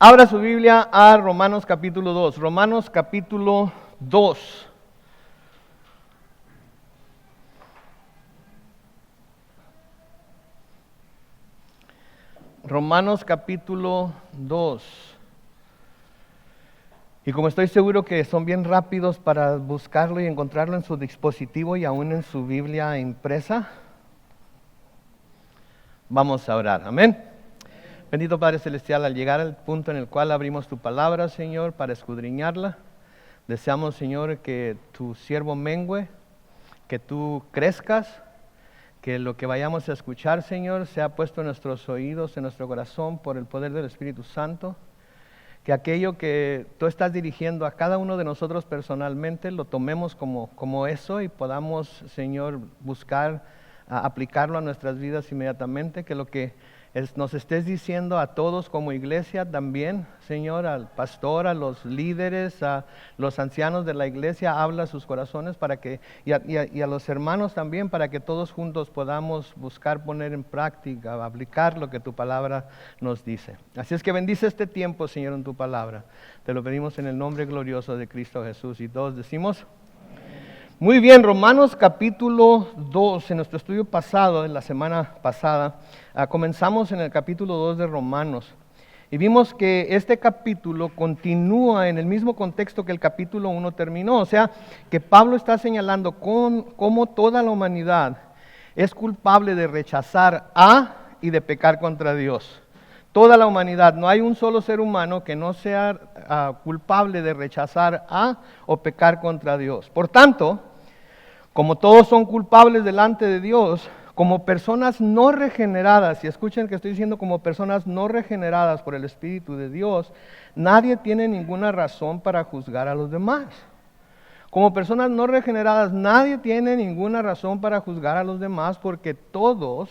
Abra su Biblia a Romanos capítulo 2. Romanos capítulo 2. Romanos capítulo 2. Y como estoy seguro que son bien rápidos para buscarlo y encontrarlo en su dispositivo y aún en su Biblia impresa, vamos a orar. Amén. Bendito Padre Celestial, al llegar al punto en el cual abrimos tu palabra, Señor, para escudriñarla, deseamos, Señor, que tu siervo mengüe, que tú crezcas, que lo que vayamos a escuchar, Señor, sea puesto en nuestros oídos, en nuestro corazón, por el poder del Espíritu Santo, que aquello que tú estás dirigiendo a cada uno de nosotros personalmente, lo tomemos como eso y podamos, Señor, buscar aplicarlo a nuestras vidas inmediatamente, que lo que nos estés diciendo a todos como iglesia también, Señor, al pastor, a los líderes, a los ancianos de la iglesia, habla a sus corazones para que, y a los hermanos también, para que todos juntos podamos buscar poner en práctica, aplicar lo que tu palabra nos dice. Así es que bendice este tiempo, Señor, en tu palabra. Te lo pedimos en el nombre glorioso de Cristo Jesús. Y todos decimos: muy bien. Romanos capítulo 2, en nuestro estudio pasado, en la semana pasada, comenzamos en el capítulo 2 de Romanos y vimos que este capítulo continúa en el mismo contexto que el capítulo 1 terminó, o sea, que Pablo está señalando cómo toda la humanidad es culpable de rechazar a y de pecar contra Dios. Toda la humanidad, no hay un solo ser humano que no sea culpable de rechazar a o pecar contra Dios. Por tanto, como todos son culpables delante de Dios, como personas no regeneradas, y escuchen que estoy diciendo como personas no regeneradas por el Espíritu de Dios, nadie tiene ninguna razón para juzgar a los demás. Como personas no regeneradas, nadie tiene ninguna razón para juzgar a los demás porque todos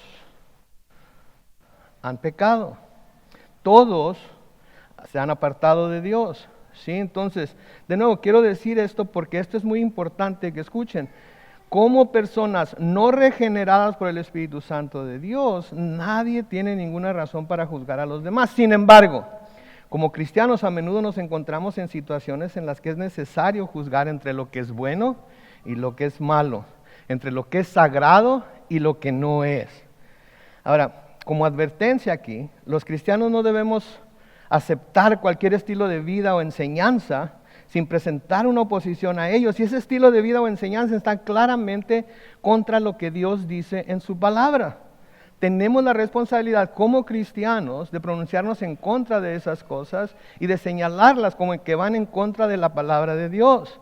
han pecado. Todos se han apartado de Dios. ¿Sí? Entonces, de nuevo, quiero decir esto porque esto es muy importante que escuchen. Como personas no regeneradas por el Espíritu Santo de Dios, nadie tiene ninguna razón para juzgar a los demás. Sin embargo, como cristianos a menudo nos encontramos en situaciones en las que es necesario juzgar entre lo que es bueno y lo que es malo, entre lo que es sagrado y lo que no es. Ahora, como advertencia aquí, los cristianos no debemos aceptar cualquier estilo de vida o enseñanza sin presentar una oposición a ellos. Y ese estilo de vida o enseñanza está claramente contra lo que Dios dice en su palabra. Tenemos la responsabilidad como cristianos de pronunciarnos en contra de esas cosas y de señalarlas como que van en contra de la palabra de Dios.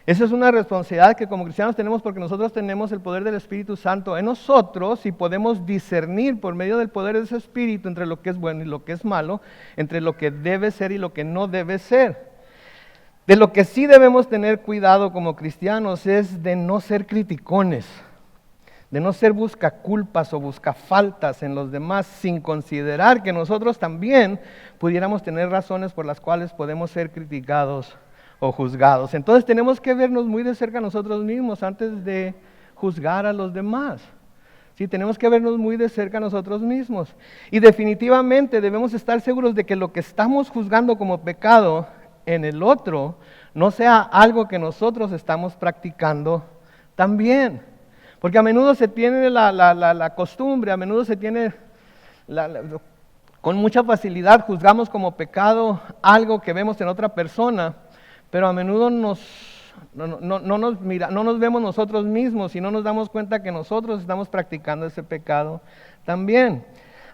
Esa es una responsabilidad que como cristianos tenemos porque nosotros tenemos el poder del Espíritu Santo en nosotros y podemos discernir por medio del poder de ese Espíritu entre lo que es bueno y lo que es malo, entre lo que debe ser y lo que no debe ser. De lo que sí debemos tener cuidado como cristianos es de no ser criticones, de no ser buscaculpas o buscafaltas en los demás sin considerar que nosotros también pudiéramos tener razones por las cuales podemos ser criticados o juzgados. Entonces tenemos que vernos muy de cerca nosotros mismos antes de juzgar a los demás. Sí, tenemos que vernos muy de cerca nosotros mismos. Y definitivamente debemos estar seguros de que lo que estamos juzgando como pecado en el otro no sea algo que nosotros estamos practicando también. Porque a menudo se tiene la costumbre, a menudo se tiene con mucha facilidad juzgamos como pecado algo que vemos en otra persona, pero a menudo no nos vemos nosotros mismos y no nos damos cuenta que nosotros estamos practicando ese pecado también.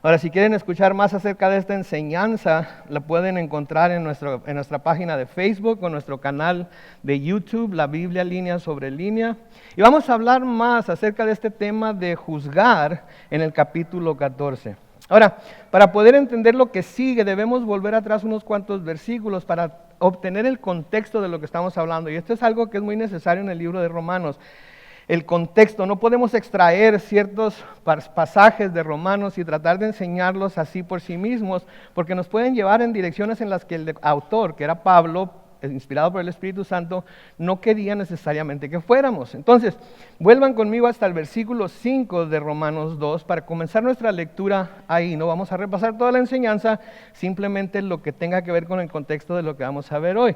Ahora, si quieren escuchar más acerca de esta enseñanza, la pueden encontrar en nuestra página de Facebook o en nuestro canal de YouTube, La Biblia Línea sobre Línea. Y vamos a hablar más acerca de este tema de juzgar en el capítulo 14. Ahora, para poder entender lo que sigue, debemos volver atrás unos cuantos versículos para obtener el contexto de lo que estamos hablando. Y esto es algo que es muy necesario en el libro de Romanos. El contexto, no podemos extraer ciertos pasajes de Romanos y tratar de enseñarlos así por sí mismos, porque nos pueden llevar en direcciones en las que el autor, que era Pablo, inspirado por el Espíritu Santo, no quería necesariamente que fuéramos. Entonces, vuelvan conmigo hasta el versículo 5 de Romanos 2 para comenzar nuestra lectura ahí. No vamos a repasar toda la enseñanza, simplemente lo que tenga que ver con el contexto de lo que vamos a ver hoy.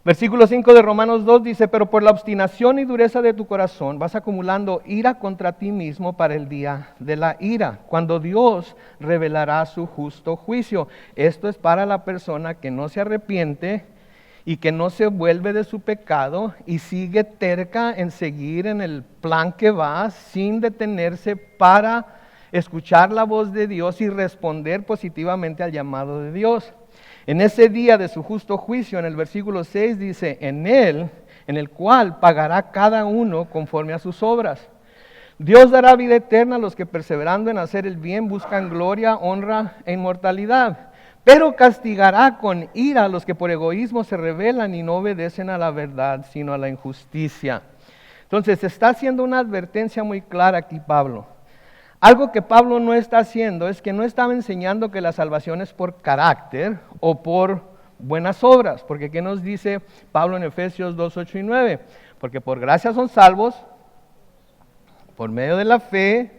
Versículo 5 de Romanos 2 dice, pero por la obstinación y dureza de tu corazón vas acumulando ira contra ti mismo para el día de la ira, cuando Dios revelará su justo juicio. Esto es para la persona que no se arrepiente y que no se vuelve de su pecado y sigue terca en seguir en el plan que va sin detenerse para escuchar la voz de Dios y responder positivamente al llamado de Dios. En ese día de su justo juicio, en el versículo 6 dice, en él, en el cual pagará cada uno conforme a sus obras. Dios dará vida eterna a los que perseverando en hacer el bien buscan gloria, honra e inmortalidad. Pero castigará con ira a los que por egoísmo se rebelan y no obedecen a la verdad, sino a la injusticia. Entonces, está haciendo una advertencia muy clara aquí Pablo. Algo que Pablo no está haciendo es que no estaba enseñando que la salvación es por carácter o por buenas obras. Porque ¿qué nos dice Pablo en Efesios 2, 8 y 9? Porque por gracia son salvos, por medio de la fe,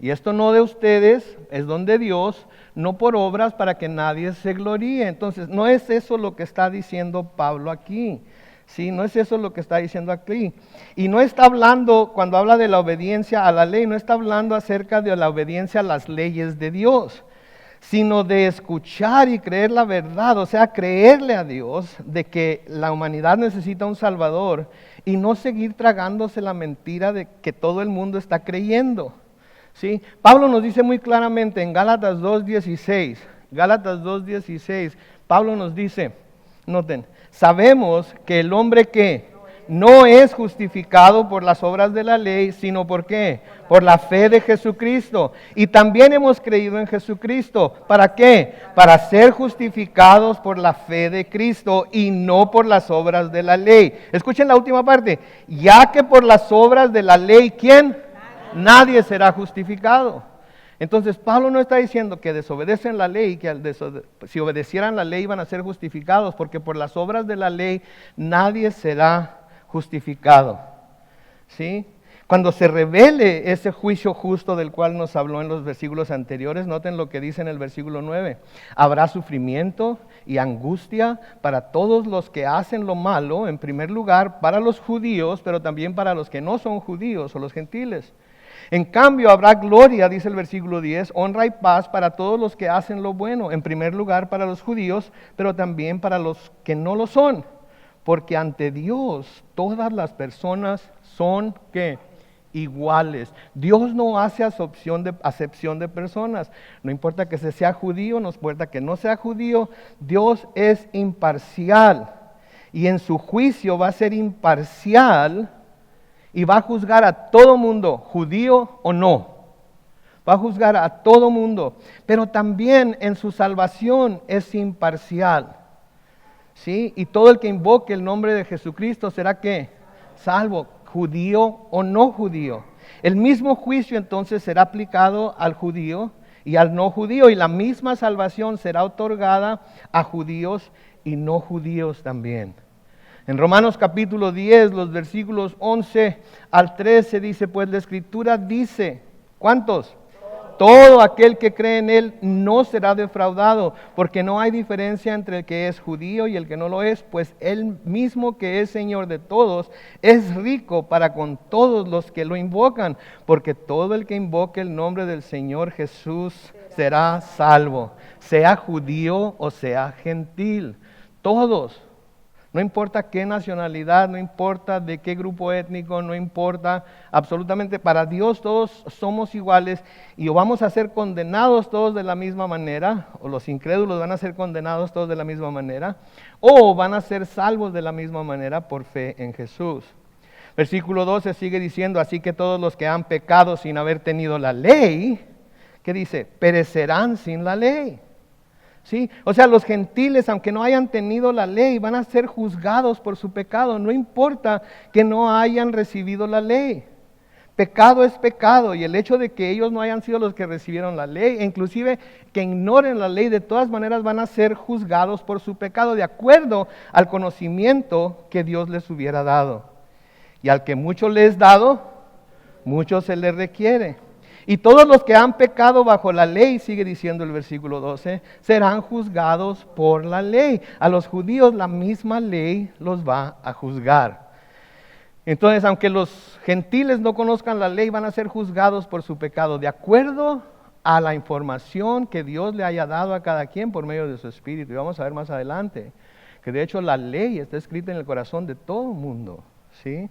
y esto no de ustedes, es don de Dios, no por obras para que nadie se gloríe. Entonces, no es eso lo que está diciendo Pablo aquí. Sí, no es eso lo que está diciendo aquí. Y no está hablando, cuando habla de la obediencia a la ley, no está hablando acerca de la obediencia a las leyes de Dios, sino de escuchar y creer la verdad, o sea, creerle a Dios de que la humanidad necesita un Salvador y no seguir tragándose la mentira de que todo el mundo está creyendo. ¿Sí? Pablo nos dice muy claramente en Gálatas 2:16, Pablo nos dice, noten, sabemos que el hombre que no es justificado por las obras de la ley, sino ¿por qué? Por la fe de Jesucristo. Y también hemos creído en Jesucristo. ¿Para qué? Para ser justificados por la fe de Cristo y no por las obras de la ley. Escuchen la última parte. Ya que por las obras de la ley, ¿quién? Nadie será justificado. Entonces Pablo no está diciendo que desobedecen la ley, que si obedecieran la ley iban a ser justificados, porque por las obras de la ley nadie será justificado. ¿Sí? Cuando se revele ese juicio justo del cual nos habló en los versículos anteriores, noten lo que dice en el versículo 9. Habrá sufrimiento y angustia para todos los que hacen lo malo, en primer lugar para los judíos, pero también para los que no son judíos o los gentiles. En cambio habrá gloria, dice el versículo 10, honra y paz para todos los que hacen lo bueno, en primer lugar para los judíos, pero también para los que no lo son, porque ante Dios todas las personas son ¿qué? Iguales. Dios no hace acepción de personas, no importa que se sea judío, no importa que no sea judío, Dios es imparcial y en su juicio va a ser imparcial. Y va a juzgar a todo mundo, judío o no. Va a juzgar a todo mundo. Pero también en su salvación es imparcial. ¿Sí? Y todo el que invoque el nombre de Jesucristo será ¿qué? Salvo, judío o no judío. El mismo juicio entonces será aplicado al judío y al no judío. Y la misma salvación será otorgada a judíos y no judíos también. En Romanos capítulo 10, los versículos 11 al 13 dice, pues la Escritura dice, ¿cuántos? Todo aquel que cree en Él no será defraudado, porque no hay diferencia entre el que es judío y el que no lo es, pues Él mismo que es Señor de todos, es rico para con todos los que lo invocan, porque todo el que invoque el nombre del Señor Jesús será salvo, sea judío o sea gentil, todos. No importa qué nacionalidad, no importa de qué grupo étnico, no importa absolutamente. Para Dios todos somos iguales y o vamos a ser condenados todos de la misma manera, o los incrédulos van a ser condenados todos de la misma manera, o van a ser salvos de la misma manera por fe en Jesús. Versículo 12 sigue diciendo, así que todos los que han pecado sin haber tenido la ley, ¿qué dice? Perecerán sin la ley. ¿Sí? O sea, los gentiles, aunque no hayan tenido la ley, van a ser juzgados por su pecado. No importa que no hayan recibido la ley. Pecado es pecado, y el hecho de que ellos no hayan sido los que recibieron la ley, e inclusive que ignoren la ley, de todas maneras van a ser juzgados por su pecado de acuerdo al conocimiento que Dios les hubiera dado. Y al que mucho le es dado, mucho se le requiere. Y todos los que han pecado bajo la ley, sigue diciendo el versículo 12, serán juzgados por la ley. A los judíos la misma ley los va a juzgar. Entonces, aunque los gentiles no conozcan la ley, van a ser juzgados por su pecado, de acuerdo a la información que Dios le haya dado a cada quien por medio de su Espíritu. Y vamos a ver más adelante, que de hecho la ley está escrita en el corazón de todo el mundo, ¿sí?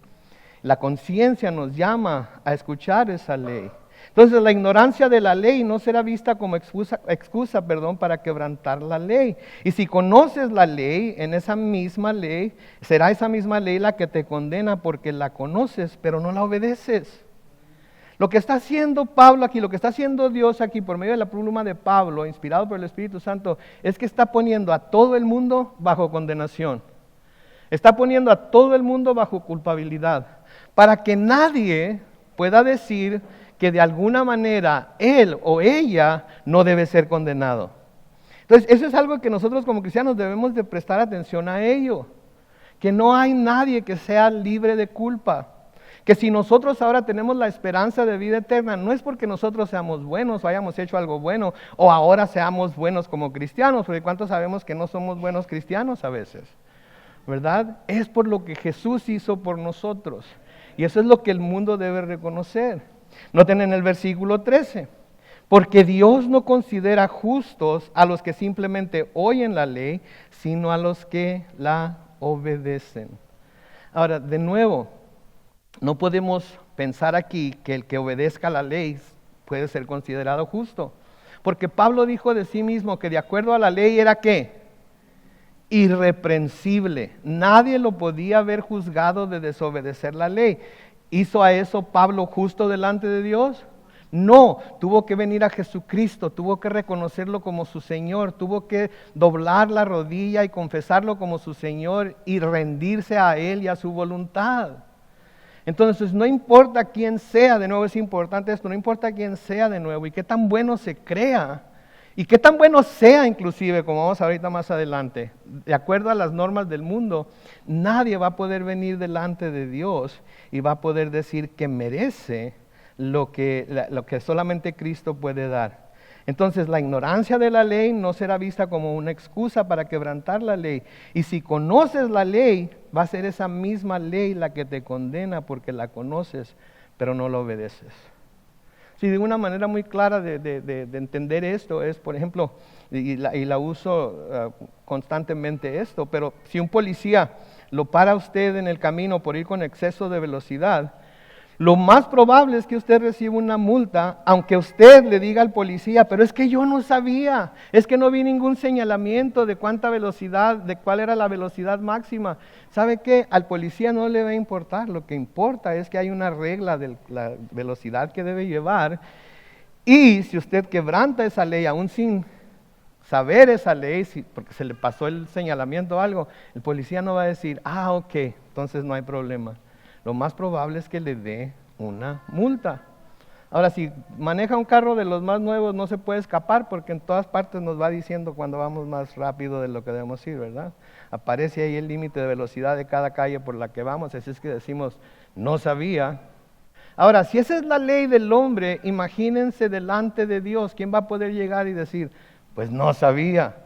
La conciencia nos llama a escuchar esa ley. Entonces, la ignorancia de la ley no será vista como excusa para quebrantar la ley. Y si conoces la ley, en esa misma ley, será esa misma ley la que te condena porque la conoces, pero no la obedeces. Lo que está haciendo Pablo aquí, lo que está haciendo Dios aquí por medio de la pluma de Pablo, inspirado por el Espíritu Santo, es que está poniendo a todo el mundo bajo condenación. Está poniendo a todo el mundo bajo culpabilidad, para que nadie pueda decir que de alguna manera él o ella no debe ser condenado. Entonces, eso es algo que nosotros como cristianos debemos de prestar atención a ello, que no hay nadie que sea libre de culpa, que si nosotros ahora tenemos la esperanza de vida eterna, no es porque nosotros seamos buenos o hayamos hecho algo bueno, o ahora seamos buenos como cristianos, porque ¿cuántos sabemos que no somos buenos cristianos a veces? ¿Verdad? Es por lo que Jesús hizo por nosotros, y eso es lo que el mundo debe reconocer. Noten en el versículo 13, porque Dios no considera justos a los que simplemente oyen la ley, sino a los que la obedecen. Ahora, de nuevo, no podemos pensar aquí que el que obedezca la ley puede ser considerado justo, porque Pablo dijo de sí mismo que de acuerdo a la ley era ¿qué? Irreprensible. Nadie lo podía haber juzgado de desobedecer la ley. ¿Hizo a eso Pablo justo delante de Dios? No, tuvo que venir a Jesucristo, tuvo que reconocerlo como su Señor, tuvo que doblar la rodilla y confesarlo como su Señor y rendirse a Él y a su voluntad. Entonces, no importa quién sea, de nuevo es importante esto, no importa quién sea de nuevo y qué tan bueno se crea y qué tan bueno sea inclusive, como vamos a ver ahorita más adelante, de acuerdo a las normas del mundo, nadie va a poder venir delante de Dios y va a poder decir que merece lo que solamente Cristo puede dar. Entonces, la ignorancia de la ley no será vista como una excusa para quebrantar la ley. Y si conoces la ley, va a ser esa misma ley la que te condena porque la conoces, pero no la obedeces. Sí, de una manera muy clara de entender esto es, por ejemplo, y la uso constantemente esto, pero si un policía lo para a usted en el camino por ir con exceso de velocidad, lo más probable es que usted reciba una multa, aunque usted le diga al policía, pero es que yo no sabía, es que no vi ningún señalamiento de cuánta velocidad, de cuál era la velocidad máxima. ¿Sabe qué? Al policía no le va a importar, lo que importa es que hay una regla de la velocidad que debe llevar, y si usted quebranta esa ley, aún sin saber esa ley, porque se le pasó el señalamiento o algo, el policía no va a decir, ok, entonces no hay problema. Lo más probable es que le dé una multa. Ahora, si maneja un carro de los más nuevos, no se puede escapar porque en todas partes nos va diciendo cuando vamos más rápido de lo que debemos ir, ¿verdad? Aparece ahí el límite de velocidad de cada calle por la que vamos, así es que decimos, no sabía. Ahora, si esa es la ley del hombre, imagínense delante de Dios, ¿quién va a poder llegar y decir, pues no sabía?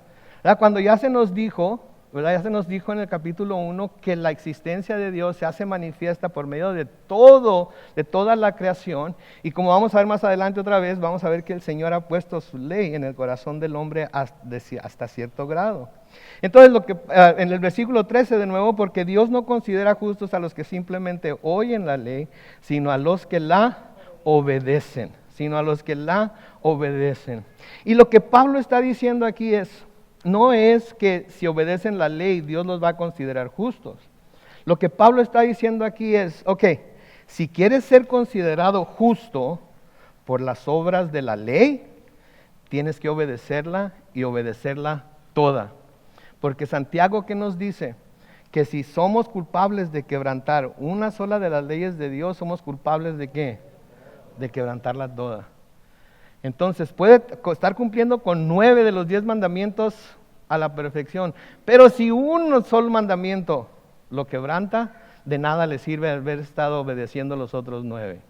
¿Verdad? Cuando ya se nos dijo, ¿verdad? Ya se nos dijo en el capítulo 1 que la existencia de Dios se hace manifiesta por medio de toda la creación, y como vamos a ver más adelante otra vez, vamos a ver que el Señor ha puesto su ley en el corazón del hombre hasta cierto grado. Entonces, en el versículo 13 de nuevo, porque Dios no considera justos a los que simplemente oyen la ley, sino a los que la obedecen, Y lo que Pablo está diciendo aquí no es que si obedecen la ley, Dios los va a considerar justos. Lo que Pablo está diciendo aquí es, si quieres ser considerado justo por las obras de la ley, tienes que obedecerla y obedecerla toda. Porque Santiago, ¿qué nos dice? Que si somos culpables de quebrantar una sola de las leyes de Dios, somos culpables ¿de qué? de quebrantarla toda. Entonces puede estar cumpliendo con 9 de los 10 mandamientos a la perfección, pero si un solo mandamiento lo quebranta, de nada le sirve haber estado obedeciendo los otros 9.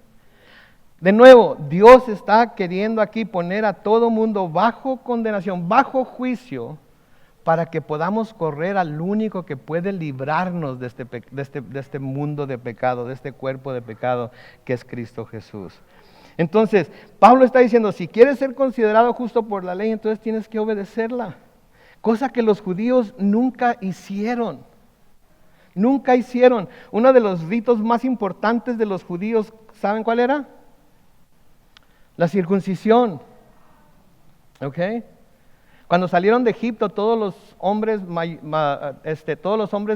De nuevo, Dios está queriendo aquí poner a todo mundo bajo condenación, bajo juicio, para que podamos correr al único que puede librarnos de este mundo de pecado, de este cuerpo de pecado que es Cristo Jesús. Entonces, Pablo está diciendo, si quieres ser considerado justo por la ley, entonces tienes que obedecerla. Cosa que los judíos nunca hicieron. Nunca hicieron. Uno de los ritos más importantes de los judíos, ¿saben cuál era? La circuncisión. ¿Ok? Cuando salieron de Egipto, todos los hombres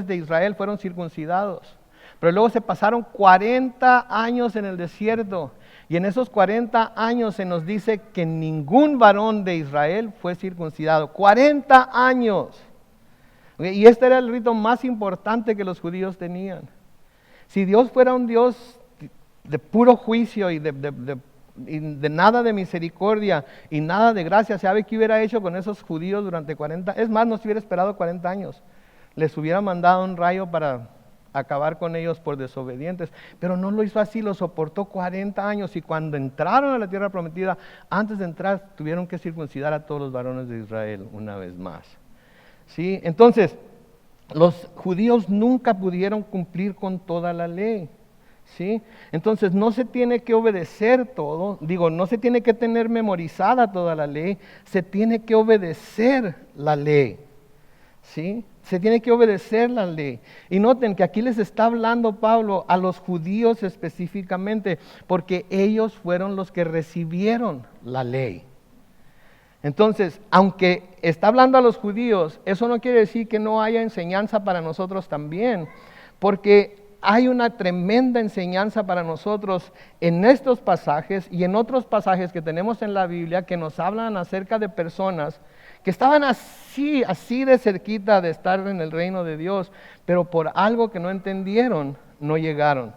de Israel fueron circuncidados. Pero luego se pasaron 40 años en el desierto. Y en esos 40 años se nos dice que ningún varón de Israel fue circuncidado. 40 años. Y este era el rito más importante que los judíos tenían. Si Dios fuera un Dios de puro juicio y de nada de misericordia y nada de gracia, ¿sabe qué hubiera hecho con esos judíos durante 40? Es más, no se hubiera esperado 40 años. Les hubiera mandado un rayo para acabar con ellos por desobedientes, pero no lo hizo así, lo soportó 40 años y cuando entraron a la tierra prometida, antes de entrar tuvieron que circuncidar a todos los varones de Israel una vez más. ¿Sí? Entonces, los judíos nunca pudieron cumplir con toda la ley. ¿Sí? Entonces no se tiene que obedecer todo, no se tiene que tener memorizada toda la ley, se tiene que obedecer la ley. ¿Sí? Se tiene que obedecer la ley. Y noten que aquí les está hablando Pablo a los judíos específicamente, porque ellos fueron los que recibieron la ley. Entonces, aunque está hablando a los judíos, eso no quiere decir que no haya enseñanza para nosotros también, porque hay una tremenda enseñanza para nosotros en estos pasajes y en otros pasajes que tenemos en la Biblia que nos hablan acerca de personas que estaban así de cerquita de estar en el reino de Dios, pero por algo que no entendieron, no llegaron.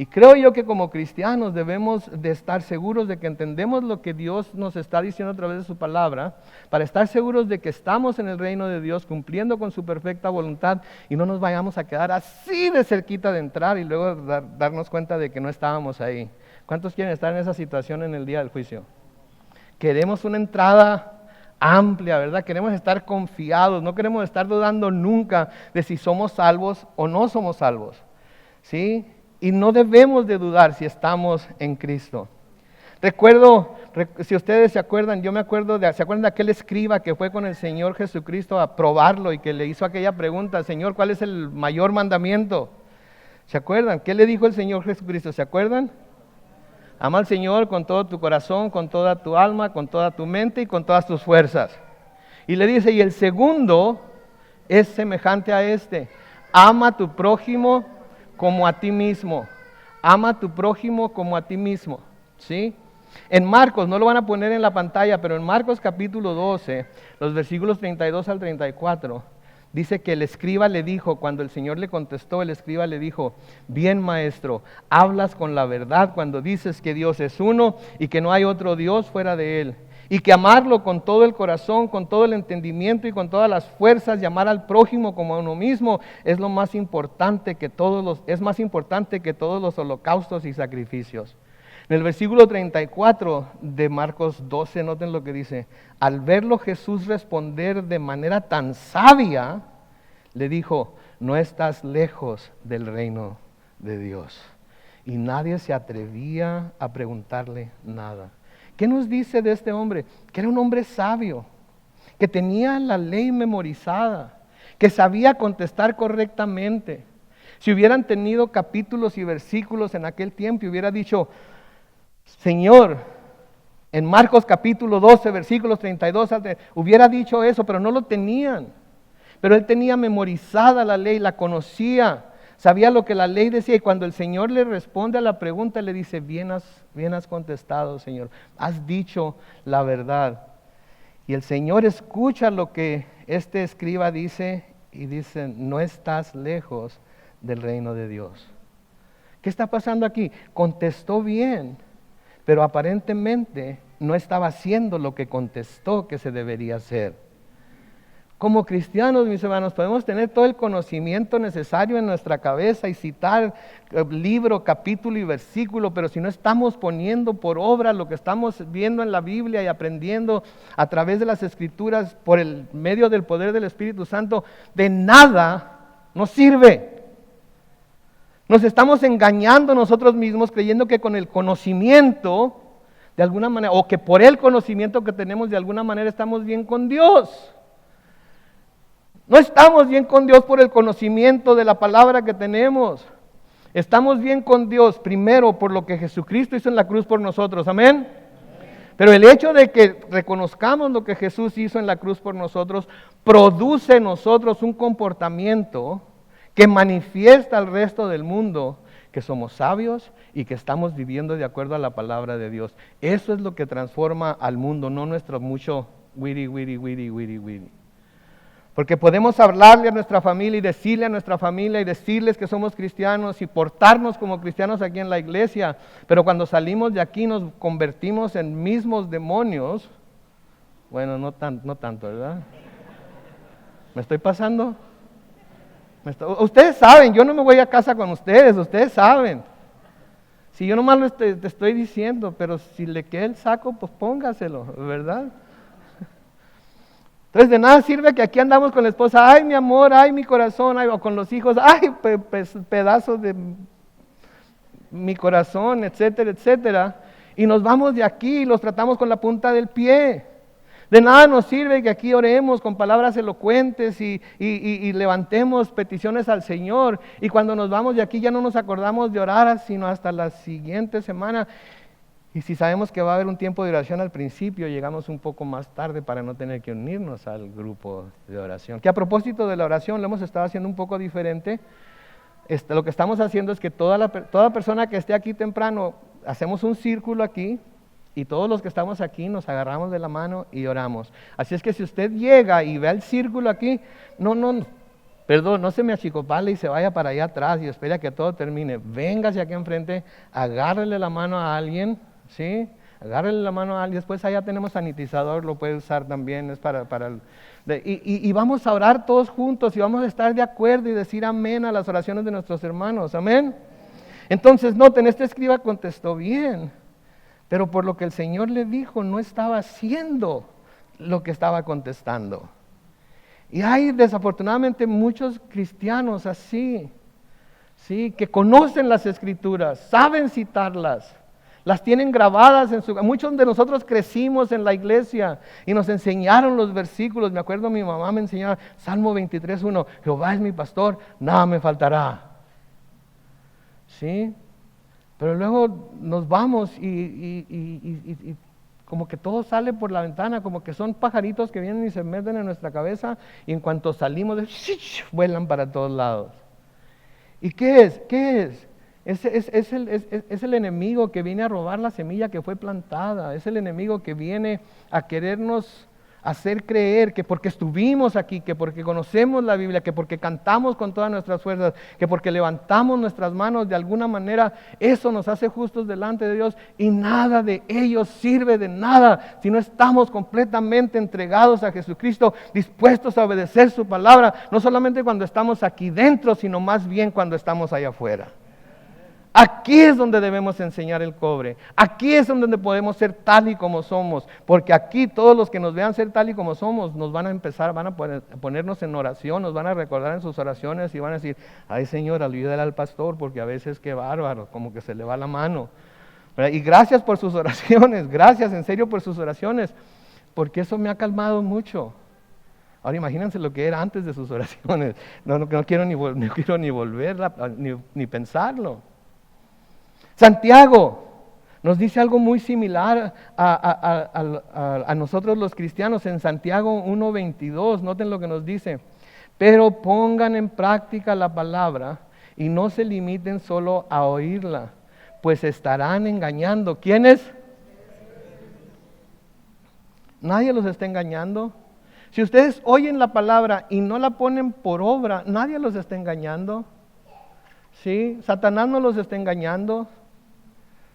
Y creo yo que como cristianos debemos de estar seguros de que entendemos lo que Dios nos está diciendo a través de su palabra, para estar seguros de que estamos en el reino de Dios cumpliendo con su perfecta voluntad y no nos vayamos a quedar así de cerquita de entrar y luego darnos cuenta de que no estábamos ahí. ¿Cuántos quieren estar en esa situación en el día del juicio? Queremos una entrada amplia, ¿verdad? Queremos estar confiados, no queremos estar dudando nunca de si somos salvos o no somos salvos, ¿sí? Y no debemos de dudar si estamos en Cristo. Recuerdo, si ustedes se acuerdan, ¿se acuerdan de aquel escriba que fue con el Señor Jesucristo a probarlo y que le hizo aquella pregunta, Señor, ¿cuál es el mayor mandamiento? ¿Se acuerdan? ¿Qué le dijo el Señor Jesucristo? ¿Se acuerdan? Ama al Señor con todo tu corazón, con toda tu alma, con toda tu mente y con todas tus fuerzas. Y le dice, y el segundo es semejante a este, ama a tu prójimo como a ti mismo. Ama a tu prójimo como a ti mismo. ¿Sí? En Marcos, no lo van a poner en la pantalla, pero en Marcos capítulo 12, los versículos 32 al 34, dice que el escriba le dijo, cuando el Señor le contestó, el escriba le dijo, bien maestro, hablas con la verdad cuando dices que Dios es uno y que no hay otro Dios fuera de Él. Y que amarlo con todo el corazón, con todo el entendimiento y con todas las fuerzas, y amar al prójimo como a uno mismo, es más importante que todos los holocaustos y sacrificios. En el versículo 34 de Marcos 12, noten lo que dice, al verlo Jesús responder de manera tan sabia, le dijo, no estás lejos del reino de Dios. Y nadie se atrevía a preguntarle nada. ¿Qué nos dice de este hombre? Que era un hombre sabio, que tenía la ley memorizada, que sabía contestar correctamente. Si hubieran tenido capítulos y versículos en aquel tiempo, hubiera dicho, Señor, en Marcos capítulo 12, versículos 32, hubiera dicho eso, pero no lo tenían. Pero él tenía memorizada la ley, la conocía, sabía lo que la ley decía, y cuando el Señor le responde a la pregunta, le dice, bien has contestado, Señor, has dicho la verdad. Y el Señor escucha lo que este escriba dice y dice, no estás lejos del reino de Dios. ¿Qué está pasando aquí? Contestó bien, pero aparentemente no estaba haciendo lo que contestó que se debería hacer. Como cristianos, mis hermanos, podemos tener todo el conocimiento necesario en nuestra cabeza y citar libro, capítulo y versículo, pero si no estamos poniendo por obra lo que estamos viendo en la Biblia y aprendiendo a través de las Escrituras por el medio del poder del Espíritu Santo, de nada nos sirve. Nos estamos engañando nosotros mismos creyendo que con el conocimiento, de alguna manera, o que por el conocimiento que tenemos de alguna manera estamos bien con Dios. No estamos bien con Dios por el conocimiento de la palabra que tenemos. Estamos bien con Dios primero por lo que Jesucristo hizo en la cruz por nosotros. Amén. Pero el hecho de que reconozcamos lo que Jesús hizo en la cruz por nosotros produce en nosotros un comportamiento que manifiesta al resto del mundo que somos sabios y que estamos viviendo de acuerdo a la palabra de Dios. Eso es lo que transforma al mundo, no nuestro mucho wiri. Porque podemos hablarle a nuestra familia y decirle a nuestra familia y decirles que somos cristianos y portarnos como cristianos aquí en la iglesia, pero cuando salimos de aquí nos convertimos en mismos demonios. Bueno, no tanto, ¿verdad? ¿Me estoy pasando? Ustedes saben, yo no me voy a casa con ustedes saben. Si yo nomás te estoy diciendo, pero si le queda el saco, pues póngaselo, ¿verdad? Entonces de nada sirve que aquí andamos con la esposa, ay mi amor, ay mi corazón, ay, o con los hijos, ay pedazos de mi corazón, etcétera, etcétera, y nos vamos de aquí y los tratamos con la punta del pie. De nada nos sirve que aquí oremos con palabras elocuentes y levantemos peticiones al Señor, y cuando nos vamos de aquí ya no nos acordamos de orar, sino hasta la siguiente semana. Y si sabemos que va a haber un tiempo de oración al principio, llegamos un poco más tarde para no tener que unirnos al grupo de oración. Que a propósito de la oración, lo hemos estado haciendo un poco diferente. Lo que estamos haciendo es que toda persona que esté aquí temprano, hacemos un círculo aquí y todos los que estamos aquí nos agarramos de la mano y oramos. Así es que si usted llega y ve el círculo aquí, no se me achicopale y se vaya para allá atrás y espere a que todo termine. Véngase aquí enfrente, agárrele la mano a alguien. ¿Sí? Agárrele la mano a alguien, después allá tenemos sanitizador, lo puede usar también, es y vamos a orar todos juntos y vamos a estar de acuerdo y decir amén a las oraciones de nuestros hermanos, amén. Entonces noten, este escriba contestó bien, pero por lo que el Señor le dijo, no estaba haciendo lo que estaba contestando. Y hay desafortunadamente muchos cristianos así, ¿sí? Que conocen las Escrituras, saben citarlas, las tienen grabadas muchos de nosotros crecimos en la iglesia y nos enseñaron los versículos. Me acuerdo mi mamá me enseñaba Salmo 23:1, Jehová es mi pastor, nada me faltará. ¿Sí? Pero luego nos vamos y como que todo sale por la ventana, como que son pajaritos que vienen y se meten en nuestra cabeza y en cuanto salimos vuelan para todos lados. ¿Y qué es? ¿Qué es? Es el enemigo que viene a robar la semilla que fue plantada. Es el enemigo que viene a querernos hacer creer que porque estuvimos aquí, que porque conocemos la Biblia, que porque cantamos con todas nuestras fuerzas, que porque levantamos nuestras manos de alguna manera, eso nos hace justos delante de Dios, y nada de ello sirve de nada si no estamos completamente entregados a Jesucristo, dispuestos a obedecer su palabra, no solamente cuando estamos aquí dentro, sino más bien cuando estamos allá afuera. Aquí es donde debemos enseñar el cobre. Aquí es donde podemos ser tal y como somos. Porque aquí todos los que nos vean ser tal y como somos, nos van a ponernos en oración, nos van a recordar en sus oraciones y van a decir, ay Señor, ayúdale al pastor, porque a veces qué bárbaro, como que se le va la mano. Y gracias por sus oraciones, gracias en serio por sus oraciones, porque eso me ha calmado mucho. Ahora imagínense lo que era antes de sus oraciones. No quiero ni volver ni pensarlo. Santiago nos dice algo muy similar a nosotros los cristianos en Santiago 1:22. Noten lo que nos dice. Pero pongan en práctica la palabra y no se limiten solo a oírla, pues estarán engañando. ¿Quiénes? Nadie los está engañando. Si ustedes oyen la palabra y no la ponen por obra, nadie los está engañando. ¿Sí? Satanás no los está engañando.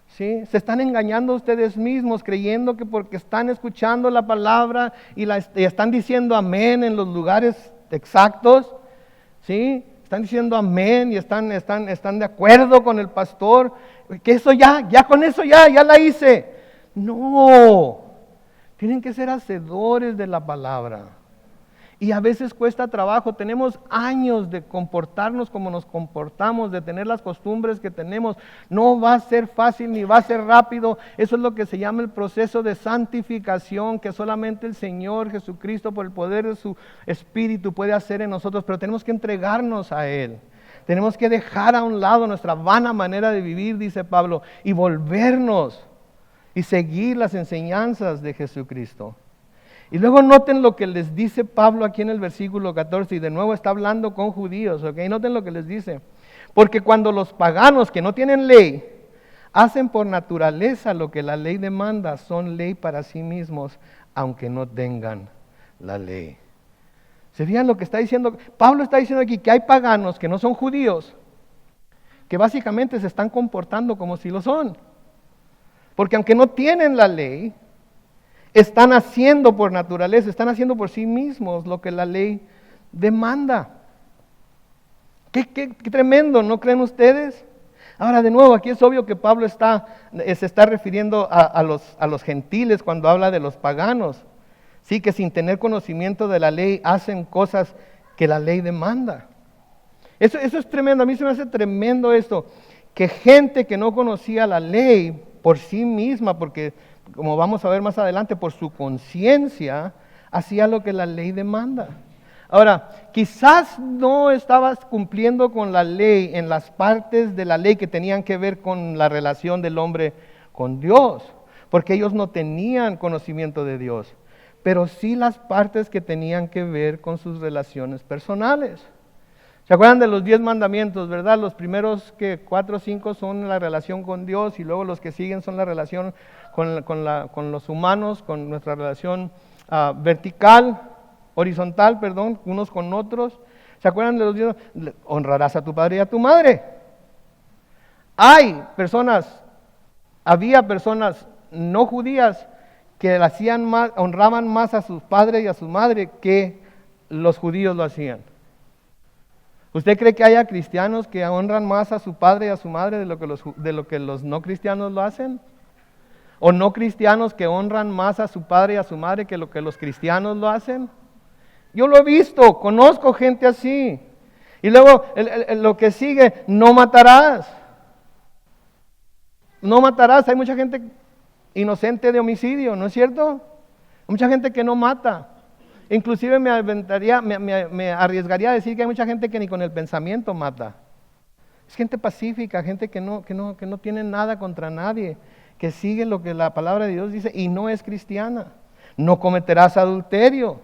¿Sí? Se están engañando ustedes mismos creyendo que porque están escuchando la palabra y están diciendo amén en los lugares exactos, ¿sí? Están diciendo amén y están de acuerdo con el pastor, que eso ya con eso ya la hice. No, tienen que ser hacedores de la palabra. Y a veces cuesta trabajo, tenemos años de comportarnos como nos comportamos, de tener las costumbres que tenemos. No va a ser fácil ni va a ser rápido. Eso es lo que se llama el proceso de santificación, que solamente el Señor Jesucristo, por el poder de su Espíritu, puede hacer en nosotros. Pero tenemos que entregarnos a Él. Tenemos que dejar a un lado nuestra vana manera de vivir, dice Pablo, y volvernos y seguir las enseñanzas de Jesucristo. Y luego noten lo que les dice Pablo aquí en el versículo 14, y de nuevo está hablando con judíos, ¿ok? Noten lo que les dice. Porque cuando los paganos que no tienen ley, hacen por naturaleza lo que la ley demanda, son ley para sí mismos, aunque no tengan la ley. ¿Se fijan lo que está diciendo? Pablo está diciendo aquí que hay paganos que no son judíos, que básicamente se están comportando como si lo son. Porque aunque no tienen la ley, están haciendo por naturaleza, están haciendo por sí mismos lo que la ley demanda. Qué tremendo, ¿no creen ustedes? Ahora, de nuevo, aquí es obvio que Pablo se está refiriendo a los gentiles cuando habla de los paganos. Sí, que sin tener conocimiento de la ley hacen cosas que la ley demanda. Eso es tremendo, a mí se me hace tremendo esto, que gente que no conocía la ley por sí misma, porque como vamos a ver más adelante, por su conciencia, hacía lo que la ley demanda. Ahora, quizás no estabas cumpliendo con la ley en las partes de la ley que tenían que ver con la relación del hombre con Dios, porque ellos no tenían conocimiento de Dios, pero sí las partes que tenían que ver con sus relaciones personales. ¿Se acuerdan de los 10 mandamientos, verdad? Los primeros 4 o 5 son la relación con Dios y luego los que siguen son la relación con los humanos, con nuestra relación horizontal, unos con otros. ¿Se acuerdan de los 10? Honrarás a tu padre y a tu madre. Había personas no judías que honraban más a sus padres y a su madre que los judíos lo hacían. ¿Usted cree que haya cristianos que honran más a su padre y a su madre de lo que los no cristianos lo hacen? ¿O no cristianos que honran más a su padre y a su madre que lo que los cristianos lo hacen? Yo lo he visto, conozco gente así. Y luego lo que sigue, no matarás. No matarás, hay mucha gente inocente de homicidio, ¿no es cierto? Hay mucha gente que no mata. Inclusive me arriesgaría a decir que hay mucha gente que ni con el pensamiento mata. Es gente pacífica, gente que no tiene nada contra nadie, que sigue lo que la palabra de Dios dice y no es cristiana. No cometerás adulterio.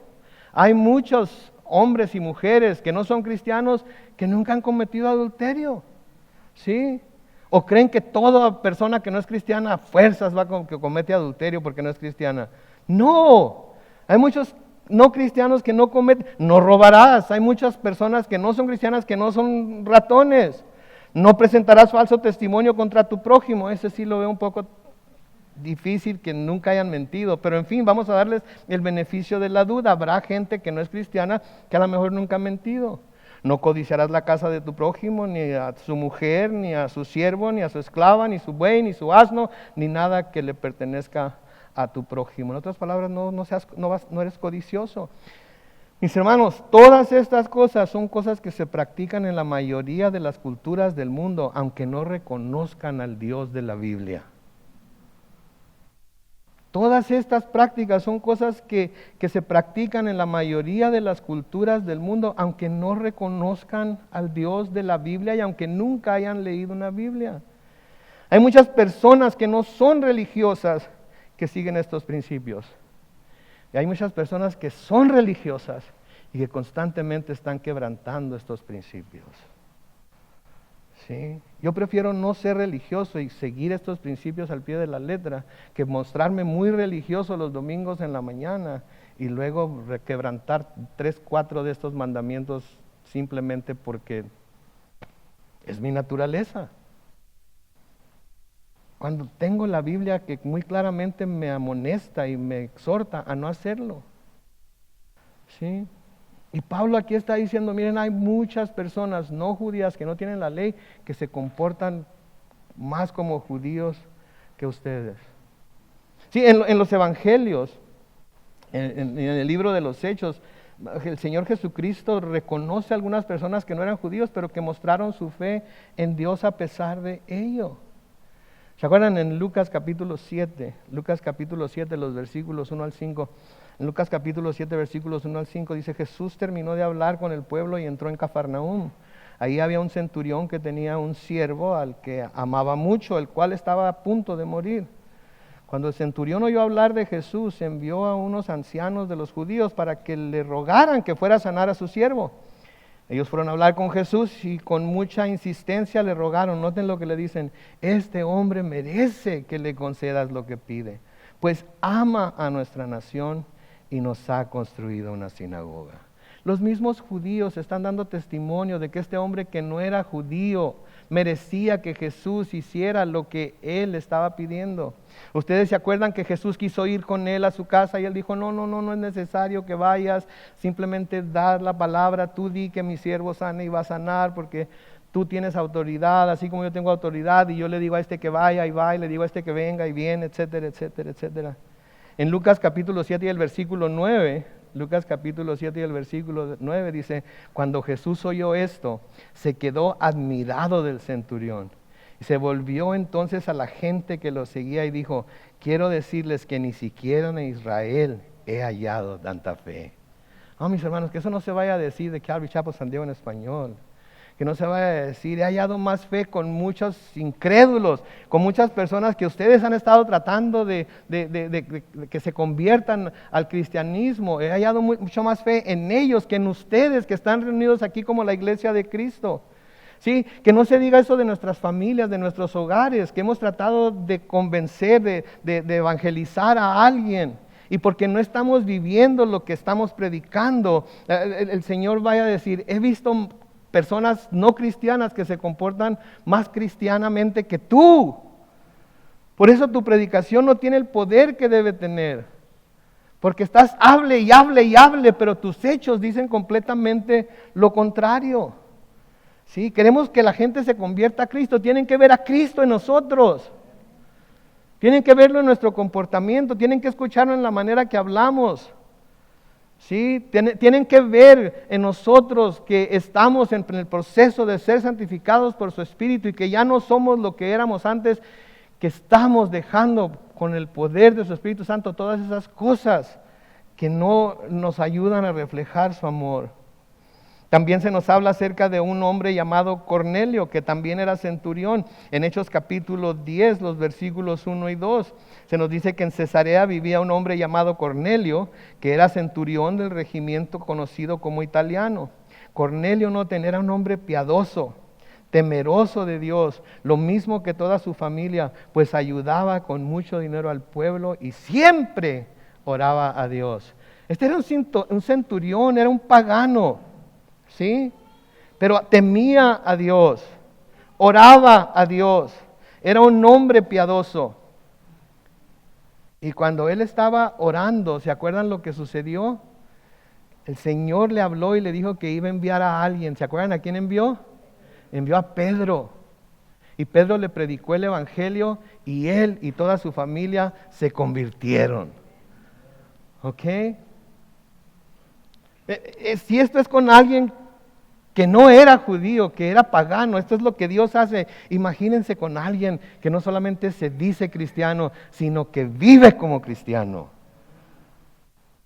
Hay muchos hombres y mujeres que no son cristianos que nunca han cometido adulterio. ¿Sí? O creen que toda persona que no es cristiana a fuerzas que comete adulterio porque no es cristiana. No, hay muchos no cristianos que no cometen, no robarás. Hay muchas personas que no son cristianas que no son ratones. No presentarás falso testimonio contra tu prójimo. Ese sí lo veo un poco difícil, que nunca hayan mentido. Pero en fin, vamos a darles el beneficio de la duda. Habrá gente que no es cristiana que a lo mejor nunca ha mentido. No codiciarás la casa de tu prójimo, ni a su mujer, ni a su siervo, ni a su esclava, ni su buey, ni su asno, ni nada que le pertenezca a tu prójimo. En otras palabras, no eres codicioso. Mis hermanos, todas estas cosas son cosas que se practican en la mayoría de las culturas del mundo, aunque no reconozcan al Dios de la Biblia. Todas estas prácticas son cosas que se practican en la mayoría de las culturas del mundo, aunque no reconozcan al Dios de la Biblia y aunque nunca hayan leído una Biblia. Hay muchas personas que no son religiosas que siguen estos principios. Y hay muchas personas que son religiosas y que constantemente están quebrantando estos principios. ¿Sí? Yo prefiero no ser religioso y seguir estos principios al pie de la letra que mostrarme muy religioso los domingos en la mañana y luego quebrantar 3, 4 de estos mandamientos simplemente porque es mi naturaleza. cuando tengo la Biblia que muy claramente me amonesta y me exhorta a no hacerlo? ¿Sí? Y Pablo aquí está diciendo, miren, hay muchas personas no judías que no tienen la ley, que se comportan más como judíos que ustedes. Sí, en los evangelios, en el libro de los Hechos, el Señor Jesucristo reconoce a algunas personas que no eran judíos, pero que mostraron su fe en Dios a pesar de ello. ¿Se acuerdan en Lucas capítulo 7? Lucas capítulo 7, los versículos 1 al 5. En Lucas capítulo 7, versículos 1 al 5 dice, Jesús terminó de hablar con el pueblo y entró en Cafarnaúm. Ahí había un centurión que tenía un siervo al que amaba mucho, el cual estaba a punto de morir. Cuando el centurión oyó hablar de Jesús, envió a unos ancianos de los judíos para que le rogaran que fuera a sanar a su siervo. Ellos fueron a hablar con Jesús y con mucha insistencia le rogaron. Noten lo que le dicen, este hombre merece que le concedas lo que pide, pues ama a nuestra nación y nos ha construido una sinagoga. Los mismos judíos están dando testimonio de que este hombre que no era judío merecía que Jesús hiciera lo que él estaba pidiendo. Ustedes se acuerdan que Jesús quiso ir con él a su casa y él dijo, no es necesario que vayas, simplemente dar la palabra, tú di que mi siervo sane y va a sanar porque tú tienes autoridad, así como yo tengo autoridad y yo le digo a este que vaya y va y le digo a este que venga y viene, etcétera, etcétera, etcétera. En Lucas capítulo 7 y el versículo 9, Lucas capítulo 7 y el versículo 9 dice, cuando Jesús oyó esto, se quedó admirado del centurión. Y se volvió entonces a la gente que lo seguía y dijo, quiero decirles que ni siquiera en Israel he hallado tanta fe. No, mis hermanos, que eso no se vaya a decir de Calvary Chapel San Diego en español. Que no se vaya a decir, he hallado más fe con muchos incrédulos, con muchas personas que ustedes han estado tratando de que se conviertan al cristianismo. He hallado mucho más fe en ellos que en ustedes que están reunidos aquí como la iglesia de Cristo. Sí, que no se diga eso de nuestras familias, de nuestros hogares, que hemos tratado de convencer, de evangelizar a alguien. Y porque no estamos viviendo lo que estamos predicando, el Señor vaya a decir, he visto personas no cristianas que se comportan más cristianamente que tú. Por eso tu predicación no tiene el poder que debe tener. Porque estás hable y hable y hable, pero tus hechos dicen completamente lo contrario. ¿Sí? Queremos que la gente se convierta a Cristo. Tienen que ver a Cristo en nosotros. Tienen que verlo en nuestro comportamiento. Tienen que escucharlo en la manera que hablamos. ¿Sí? Tienen que ver en nosotros que estamos en el proceso de ser santificados por su Espíritu y que ya no somos lo que éramos antes, que estamos dejando con el poder de su Espíritu Santo todas esas cosas que no nos ayudan a reflejar su amor. También se nos habla acerca de un hombre llamado Cornelio, que también era centurión. En Hechos capítulo 10, los versículos 1 y 2, se nos dice que en Cesarea vivía un hombre llamado Cornelio, que era centurión del regimiento conocido como italiano. Cornelio, noten, era un hombre piadoso, temeroso de Dios, lo mismo que toda su familia, pues ayudaba con mucho dinero al pueblo y siempre oraba a Dios. Este era un centurión, era un pagano. ¿Sí? Pero temía a Dios, oraba a Dios, era un hombre piadoso. Y cuando él estaba orando, ¿se acuerdan lo que sucedió? El Señor le habló y le dijo que iba a enviar a alguien. ¿Se acuerdan a quién envió? Envió a Pedro. Y Pedro le predicó el evangelio y él y toda su familia se convirtieron. ¿Ok? Si esto es con alguien que no era judío, que era pagano, esto es lo que Dios hace. Imagínense con alguien que no solamente se dice cristiano, sino que vive como cristiano,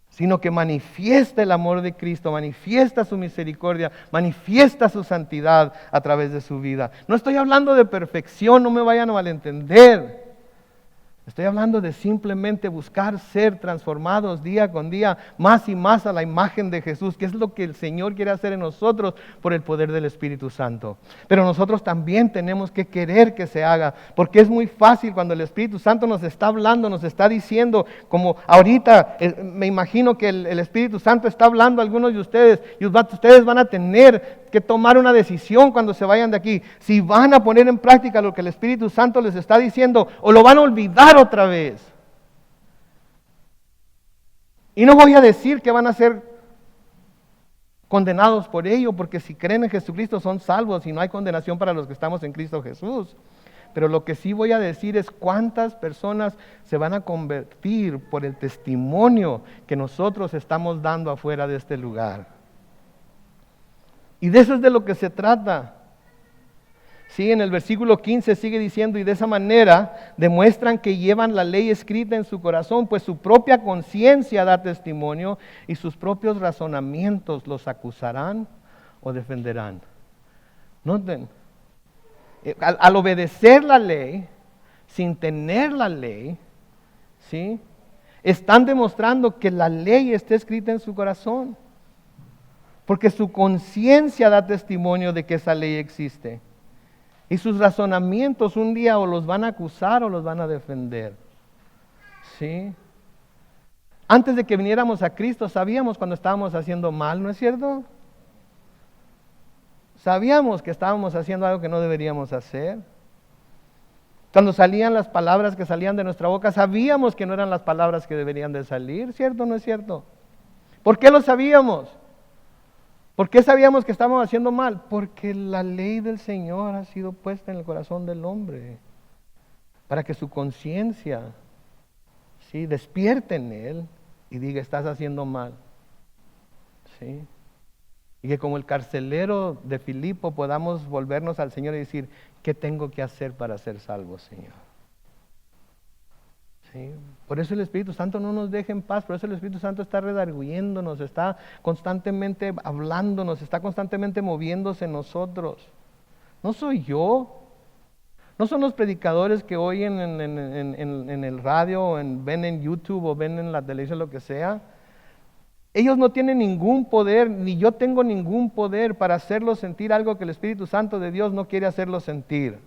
sino que manifiesta el amor de Cristo, manifiesta su misericordia, manifiesta su santidad a través de su vida. No estoy hablando de perfección, no me vayan a malentender. Estoy hablando de simplemente buscar ser transformados día con día, más y más a la imagen de Jesús, que es lo que el Señor quiere hacer en nosotros por el poder del Espíritu Santo. Pero nosotros también tenemos que querer que se haga, porque es muy fácil cuando el Espíritu Santo nos está hablando, nos está diciendo, como ahorita me imagino que el Espíritu Santo está hablando a algunos de ustedes, y ustedes van a tener que tomar una decisión cuando se vayan de aquí, si van a poner en práctica lo que el Espíritu Santo les está diciendo, o lo van a olvidar otra vez. Y no voy a decir que van a ser condenados por ello, porque si creen en Jesucristo son salvos y no hay condenación para los que estamos en Cristo Jesús. Pero lo que sí voy a decir es cuántas personas se van a convertir por el testimonio que nosotros estamos dando afuera de este lugar. Y de eso es de lo que se trata. Sí, en el versículo 15 sigue diciendo, y de esa manera demuestran que llevan la ley escrita en su corazón, pues su propia conciencia da testimonio y sus propios razonamientos los acusarán o defenderán. Noten, al obedecer la ley, sin tener la ley, ¿sí?, están demostrando que la ley está escrita en su corazón, porque su conciencia da testimonio de que esa ley existe. Y sus razonamientos un día o los van a acusar o los van a defender. ¿Sí? Antes de que viniéramos a Cristo sabíamos cuando estábamos haciendo mal, ¿no es cierto? Sabíamos que estábamos haciendo algo que no deberíamos hacer. Cuando salían las palabras que salían de nuestra boca, sabíamos que no eran las palabras que deberían de salir, ¿cierto o no es cierto? ¿Por qué lo sabíamos? ¿Por qué sabíamos que estábamos haciendo mal? Porque la ley del Señor ha sido puesta en el corazón del hombre, para que su conciencia, ¿sí?, despierte en él y diga, estás haciendo mal. ¿Sí? Y que como el carcelero de Filipo podamos volvernos al Señor y decir, ¿qué tengo que hacer para ser salvo, Señor? ¿Sí? Por eso el Espíritu Santo no nos deja en paz, por eso el Espíritu Santo está redarguyéndonos, está constantemente hablándonos, está constantemente moviéndose en nosotros. No soy yo, no son los predicadores que oyen en el radio, o ven en YouTube o ven en la televisión, lo que sea. Ellos no tienen ningún poder, ni yo tengo ningún poder para hacerlos sentir algo que el Espíritu Santo de Dios no quiere hacerlos sentir.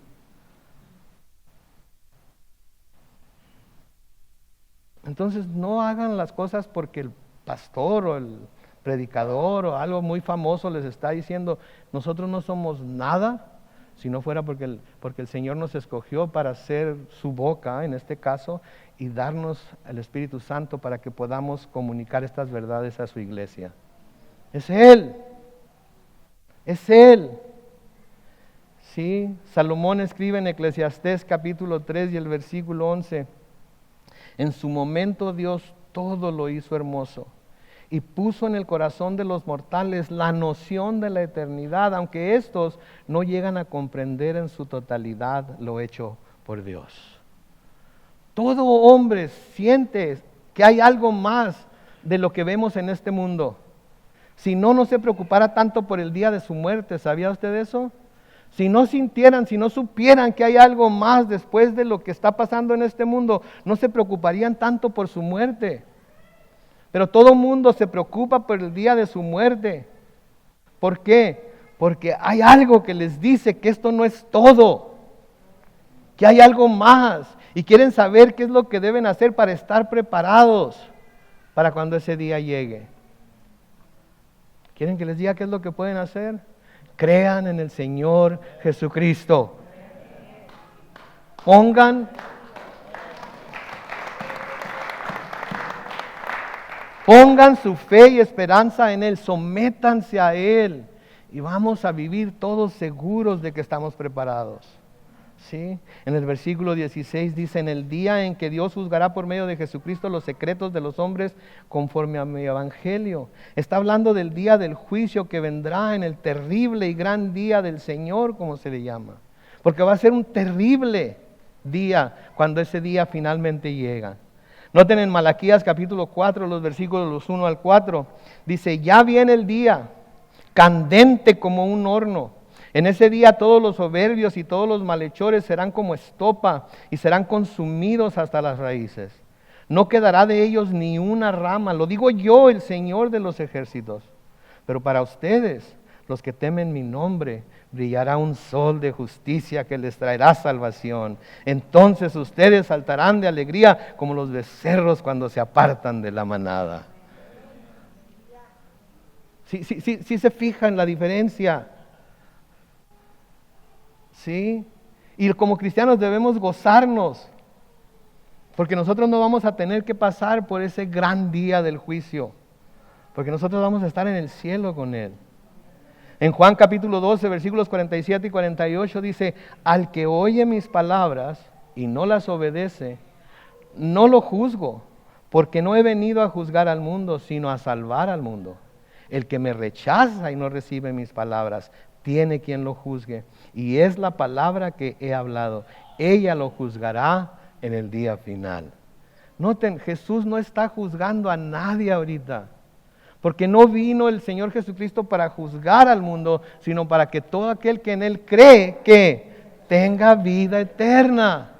Entonces no hagan las cosas porque el pastor o el predicador o algo muy famoso les está diciendo, nosotros no somos nada, si no fuera porque el Señor nos escogió para ser su boca, en este caso, y darnos el Espíritu Santo para que podamos comunicar estas verdades a su iglesia. Es Él. Es Él. Sí, Salomón escribe en Eclesiastés capítulo 3 y el versículo 11. En su momento Dios todo lo hizo hermoso y puso en el corazón de los mortales la noción de la eternidad, aunque estos no llegan a comprender en su totalidad lo hecho por Dios. Todo hombre siente que hay algo más de lo que vemos en este mundo. Si no, no se preocupara tanto por el día de su muerte. ¿Sabía usted eso? Si no sintieran, si no supieran que hay algo más después de lo que está pasando en este mundo, no se preocuparían tanto por su muerte. Pero todo mundo se preocupa por el día de su muerte. ¿Por qué? Porque hay algo que les dice que esto no es todo, que hay algo más y quieren saber qué es lo que deben hacer para estar preparados para cuando ese día llegue. ¿Quieren que les diga qué es lo que pueden hacer? Crean en el Señor Jesucristo. Pongan su fe y esperanza en Él, sométanse a Él y vamos a vivir todos seguros de que estamos preparados. ¿Sí? En el versículo 16 dice, en el día en que Dios juzgará por medio de Jesucristo los secretos de los hombres conforme a mi evangelio. Está hablando del día del juicio que vendrá, en el terrible y gran día del Señor, como se le llama. Porque va a ser un terrible día cuando ese día finalmente llega. Noten en Malaquías capítulo 4, los versículos 1 al 4, dice, ya viene el día, candente como un horno, En ese día todos los soberbios y todos los malhechores serán como estopa y serán consumidos hasta las raíces. No quedará de ellos ni una rama. Lo digo yo, el Señor de los ejércitos. Pero para ustedes, los que temen mi nombre, brillará un sol de justicia que les traerá salvación. Entonces ustedes saltarán de alegría como los becerros cuando se apartan de la manada. Sí se fijan la diferencia. ¿Sí? Y como cristianos debemos gozarnos, porque nosotros no vamos a tener que pasar por ese gran día del juicio, porque nosotros vamos a estar en el cielo con Él. En Juan capítulo 12, versículos 47 y 48 dice: al que oye mis palabras y no las obedece, no lo juzgo, porque no he venido a juzgar al mundo, sino a salvar al mundo. El que me rechaza y no recibe mis palabras, tiene quien lo juzgue, y es la palabra que he hablado. Ella lo juzgará en el día final. Noten, Jesús no está juzgando a nadie ahorita, porque no vino el Señor Jesucristo para juzgar al mundo, sino para que todo aquel que en Él cree, que tenga vida eterna.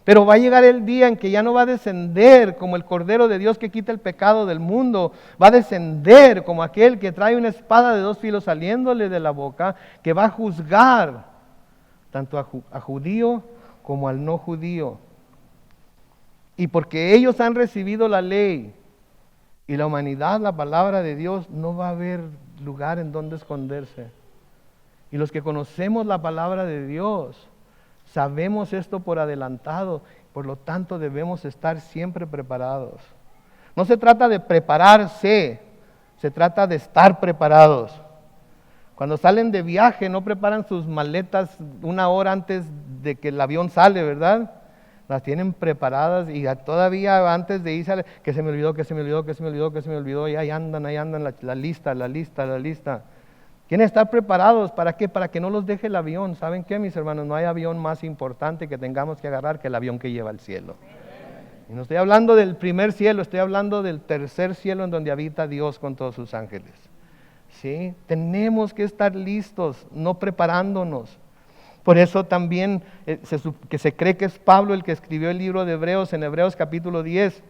Pero va a llegar el día en que ya no va a descender como el Cordero de Dios que quita el pecado del mundo. Va a descender como aquel que trae una espada de dos filos saliéndole de la boca, que va a juzgar tanto a judío como al no judío. Y porque ellos han recibido la ley y la humanidad, la palabra de Dios, no va a haber lugar en donde esconderse. Y los que conocemos la palabra de Dios, sabemos esto por adelantado, por lo tanto debemos estar siempre preparados. No se trata de prepararse, se trata de estar preparados. Cuando salen de viaje no preparan sus maletas una hora antes de que el avión sale, ¿verdad? Las tienen preparadas y todavía antes de irse, que se me olvidó, y ahí andan la lista. Quieren estar preparados, ¿para qué? Para que no los deje el avión. ¿Saben qué, mis hermanos? No hay avión más importante que tengamos que agarrar que el avión que lleva al cielo. Y no estoy hablando del primer cielo, estoy hablando del tercer cielo en donde habita Dios con todos sus ángeles. ¿Sí? Tenemos que estar listos, no preparándonos. Por eso también que se cree que es Pablo el que escribió el libro de Hebreos, en Hebreos capítulo 10.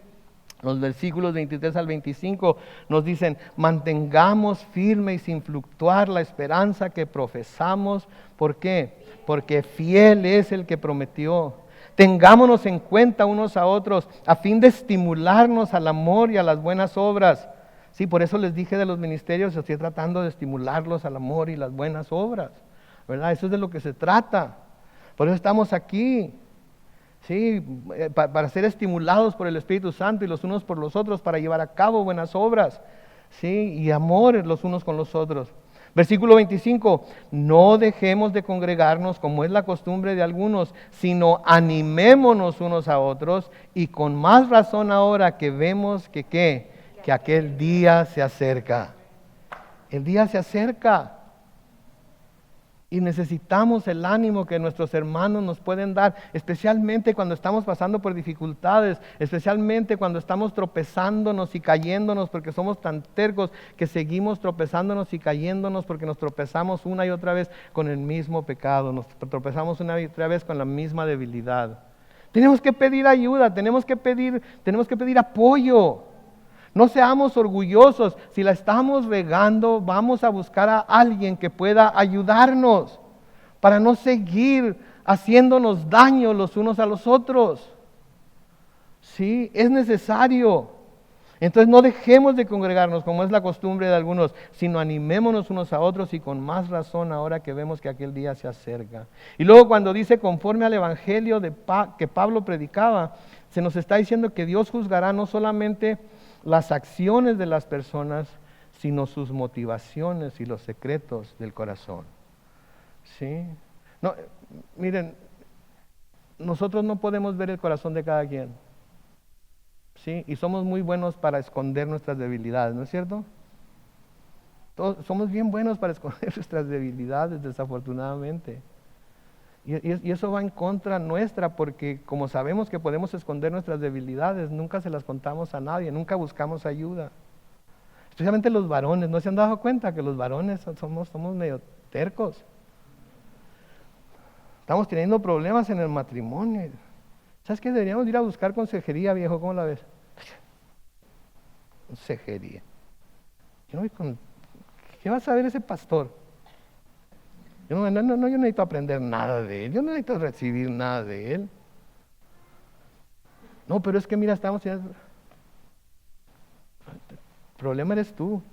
Los versículos 23 al 25 nos dicen: mantengamos firme y sin fluctuar la esperanza que profesamos. ¿Por qué? Porque fiel es el que prometió. Tengámonos en cuenta unos a otros a fin de estimularnos al amor y a las buenas obras. Sí, por eso les dije de los ministerios, estoy tratando de estimularlos al amor y las buenas obras, ¿verdad? Eso es de lo que se trata. Por eso estamos aquí. Sí, para ser estimulados por el Espíritu Santo y los unos por los otros, para llevar a cabo buenas obras, sí, y amor los unos con los otros. Versículo 25: no dejemos de congregarnos como es la costumbre de algunos, sino animémonos unos a otros, y con más razón ahora que vemos que aquel día se acerca. El día se acerca. Y necesitamos el ánimo que nuestros hermanos nos pueden dar, especialmente cuando estamos pasando por dificultades, especialmente cuando estamos tropezándonos y cayéndonos, porque somos tan tercos que seguimos tropezándonos y cayéndonos porque nos tropezamos una y otra vez con el mismo pecado, nos tropezamos una y otra vez con la misma debilidad. Tenemos que pedir ayuda, tenemos que pedir apoyo. No seamos orgullosos. Si la estamos regando, vamos a buscar a alguien que pueda ayudarnos para no seguir haciéndonos daño los unos a los otros. Sí, es necesario. Entonces no dejemos de congregarnos como es la costumbre de algunos, sino animémonos unos a otros, y con más razón ahora que vemos que aquel día se acerca. Y luego cuando dice conforme al evangelio que Pablo predicaba, se nos está diciendo que Dios juzgará no solamente las acciones de las personas, sino sus motivaciones y los secretos del corazón. ¿Sí? No, miren, nosotros no podemos ver el corazón de cada quien. ¿Sí? Y somos muy buenos para esconder nuestras debilidades, ¿no es cierto? Somos bien buenos para esconder nuestras debilidades, desafortunadamente. Y eso va en contra nuestra, porque como sabemos que podemos esconder nuestras debilidades, nunca se las contamos a nadie, nunca buscamos ayuda. Especialmente los varones, ¿no se han dado cuenta que los varones somos medio tercos. Estamos teniendo problemas en el matrimonio. ¿Sabes qué? Deberíamos ir a buscar consejería, viejo. ¿Cómo la ves? Consejería. ¿Qué va a saber ese pastor? Yo no necesito aprender nada de él. Yo no necesito recibir nada de él. No, pero es que mira, estamos... El problema eres tú.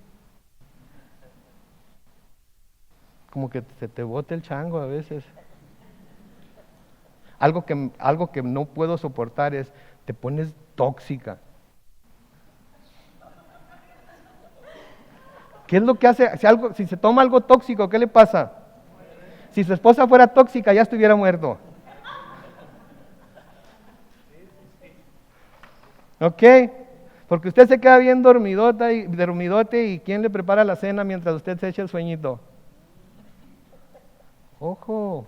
Como que se te bote el chango a veces. Algo que no puedo soportar es, te pones tóxica. ¿Qué es lo que hace? Si se toma algo tóxico, ¿qué le pasa? Si su esposa fuera tóxica, ya estuviera muerto. ¿Ok? Porque usted se queda bien dormidote y ¿quién le prepara la cena mientras usted se echa el sueñito? Ojo.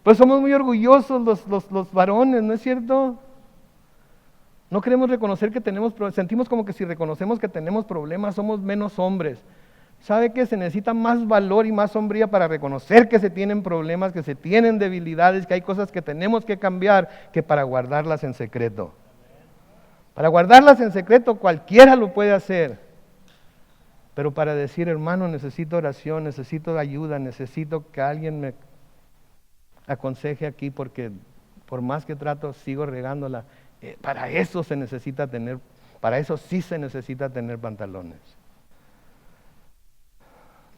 Pues somos muy orgullosos los varones, ¿no es cierto? No queremos reconocer que tenemos problemas. Sentimos como que si reconocemos que tenemos problemas, somos menos hombres. ¿Sabe que se necesita más valor y más hombría para reconocer que se tienen problemas, que se tienen debilidades, que hay cosas que tenemos que cambiar, que para guardarlas en secreto? Para guardarlas en secreto cualquiera lo puede hacer. Pero para decir, hermano, necesito oración, necesito ayuda, necesito que alguien me aconseje aquí porque por más que trato sigo regándola. Para eso sí se necesita tener pantalones.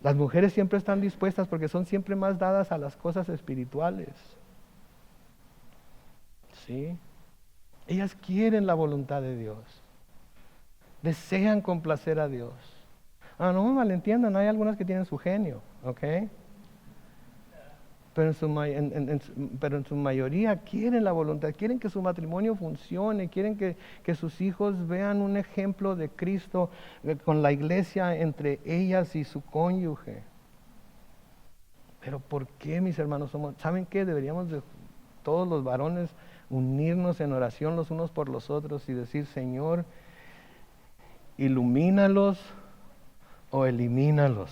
Las mujeres siempre están dispuestas porque son siempre más dadas a las cosas espirituales. ¿Sí? Ellas quieren la voluntad de Dios. Desean complacer a Dios. No me malentiendan, hay algunas que tienen su genio, ¿ok? Pero en su mayoría quieren la voluntad, quieren que su matrimonio funcione, quieren que sus hijos vean un ejemplo de Cristo con la iglesia entre ellas y su cónyuge. Pero ¿por qué, mis hermanos? ¿Saben qué? Deberíamos todos los varones unirnos en oración los unos por los otros y decir, Señor, ilumínalos o elimínalos.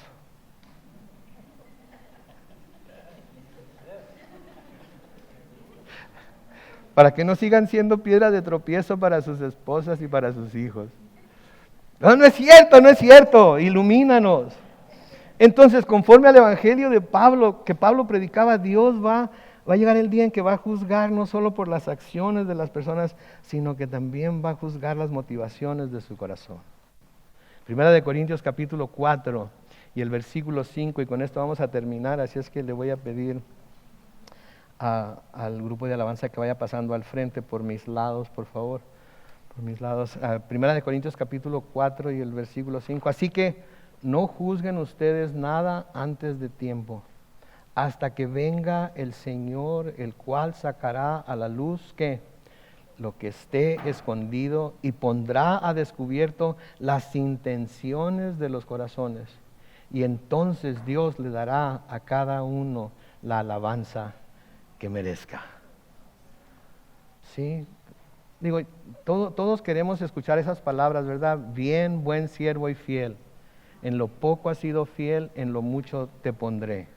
Para que no sigan siendo piedra de tropiezo para sus esposas y para sus hijos. No es cierto, ilumínanos. Entonces, conforme al evangelio de Pablo, que Pablo predicaba, Dios va a llegar el día en que va a juzgar no solo por las acciones de las personas, sino que también va a juzgar las motivaciones de su corazón. Primera de Corintios capítulo 4 y el versículo 5, y con esto vamos a terminar, así es que le voy a pedir al grupo de alabanza que vaya pasando al frente por mis lados, por favor, por mis lados. Primera de Corintios capítulo 4 y el versículo 5. Así que no juzguen ustedes nada antes de tiempo, hasta que venga el Señor, el cual sacará a la luz que lo que esté escondido y pondrá a descubierto las intenciones de los corazones. Y entonces Dios le dará a cada uno la alabanza que merezca. Sí, digo, todos queremos escuchar esas palabras, ¿verdad? Bien, buen siervo y fiel. En lo poco has sido fiel, en lo mucho te pondré.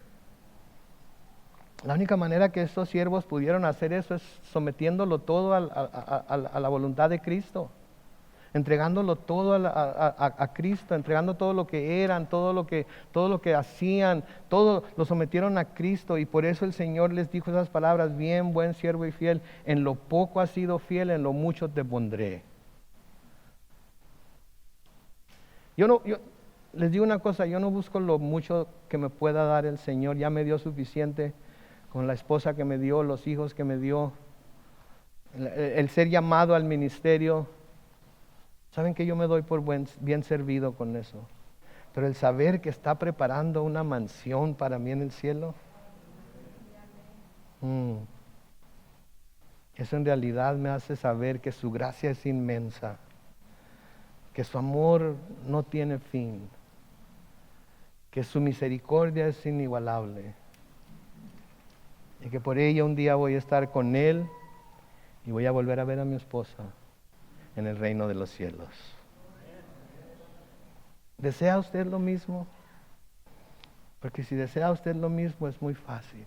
La única manera que estos siervos pudieron hacer eso es sometiéndolo todo a la voluntad de Cristo, entregándolo todo a Cristo, entregando todo lo que eran, todo lo que hacían, todo lo sometieron a Cristo, y por eso el Señor les dijo esas palabras: bien, buen siervo y fiel, en lo poco has sido fiel, en lo mucho te pondré. Yo les digo una cosa, yo no busco lo mucho que me pueda dar el Señor, ya me dio suficiente con la esposa que me dio, los hijos que me dio, el ser llamado al ministerio. Saben que yo me doy por bien servido con eso, pero el saber que está preparando una mansión para mí en el cielo, eso en realidad me hace saber que su gracia es inmensa, que su amor no tiene fin, que su misericordia es inigualable, y que por ella un día voy a estar con Él y voy a volver a ver a mi esposa en el reino de los cielos. ¿Desea usted lo mismo? Porque si desea usted lo mismo es muy fácil.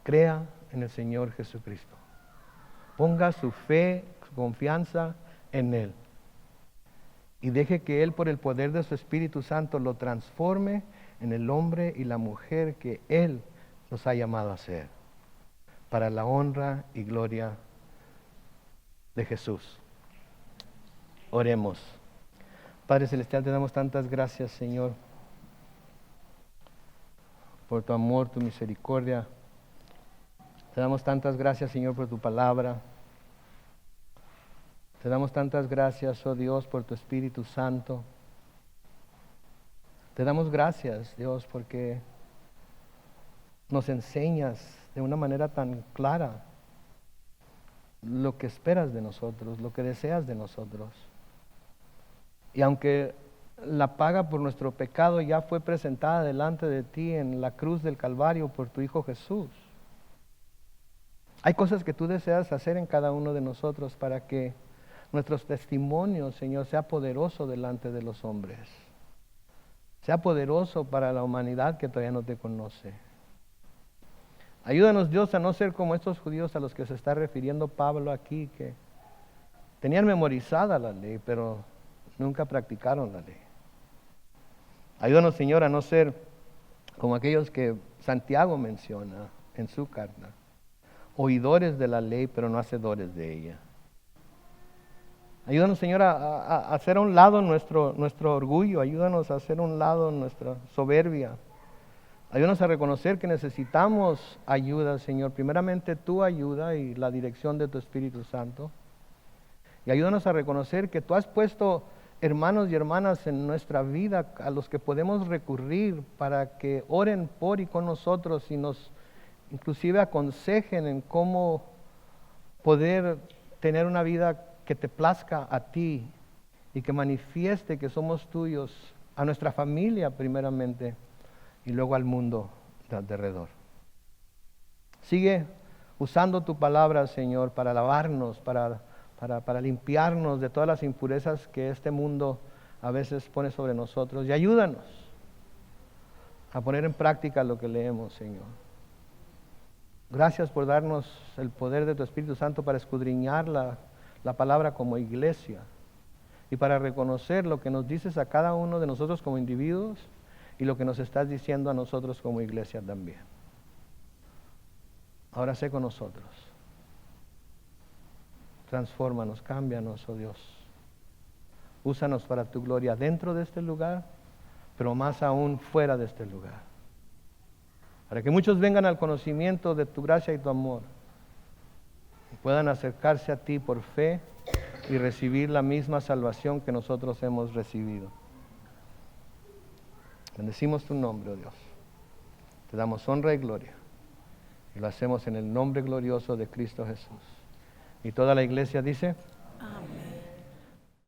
Crea en el Señor Jesucristo. Ponga su fe, su confianza en Él. Y deje que Él, por el poder de su Espíritu Santo, lo transforme en el hombre y la mujer que Él nos ha llamado a ser, para la honra y gloria de Jesús. Oremos. Padre Celestial, te damos tantas gracias, Señor, por tu amor, tu misericordia. Te damos tantas gracias, Señor, por tu palabra. Te damos tantas gracias, oh Dios, por tu Espíritu Santo. Te damos gracias, Dios, porque nos enseñas de una manera tan clara lo que esperas de nosotros, lo que deseas de nosotros. Y aunque la paga por nuestro pecado ya fue presentada delante de ti en la cruz del Calvario por tu Hijo Jesús, hay cosas que tú deseas hacer en cada uno de nosotros para que nuestros testimonios, Señor, sea poderoso delante de los hombres. Sea poderoso para la humanidad que todavía no te conoce. Ayúdanos, Dios, a no ser como estos judíos a los que se está refiriendo Pablo aquí, que tenían memorizada la ley, pero nunca practicaron la ley. Ayúdanos, Señor, a no ser como aquellos que Santiago menciona en su carta, oidores de la ley, pero no hacedores de ella. Ayúdanos, Señor, a hacer a un lado nuestro orgullo. Ayúdanos a hacer a un lado nuestra soberbia. Ayúdanos a reconocer que necesitamos ayuda, Señor. Primeramente, tu ayuda y la dirección de tu Espíritu Santo. Y ayúdanos a reconocer que tú has puesto hermanos y hermanas en nuestra vida a los que podemos recurrir para que oren por y con nosotros y nos inclusive aconsejen en cómo poder tener una vida que te plazca a ti y que manifieste que somos tuyos, a nuestra familia primeramente y luego al mundo de alrededor. Sigue usando tu palabra, Señor, para lavarnos, para limpiarnos de todas las impurezas que este mundo a veces pone sobre nosotros, y ayúdanos a poner en práctica lo que leemos, Señor. Gracias por darnos el poder de tu Espíritu Santo para escudriñar la palabra como iglesia y para reconocer lo que nos dices a cada uno de nosotros como individuos y lo que nos estás diciendo a nosotros como iglesia también. Ahora sé con nosotros. Transfórmanos, cámbianos, oh Dios. Úsanos para tu gloria dentro de este lugar, pero más aún fuera de este lugar. Para que muchos vengan al conocimiento de tu gracia y tu amor. Y puedan acercarse a ti por fe y recibir la misma salvación que nosotros hemos recibido. Bendecimos tu nombre, oh Dios. Te damos honra y gloria. Y lo hacemos en el nombre glorioso de Cristo Jesús. Y toda la iglesia dice: Amén.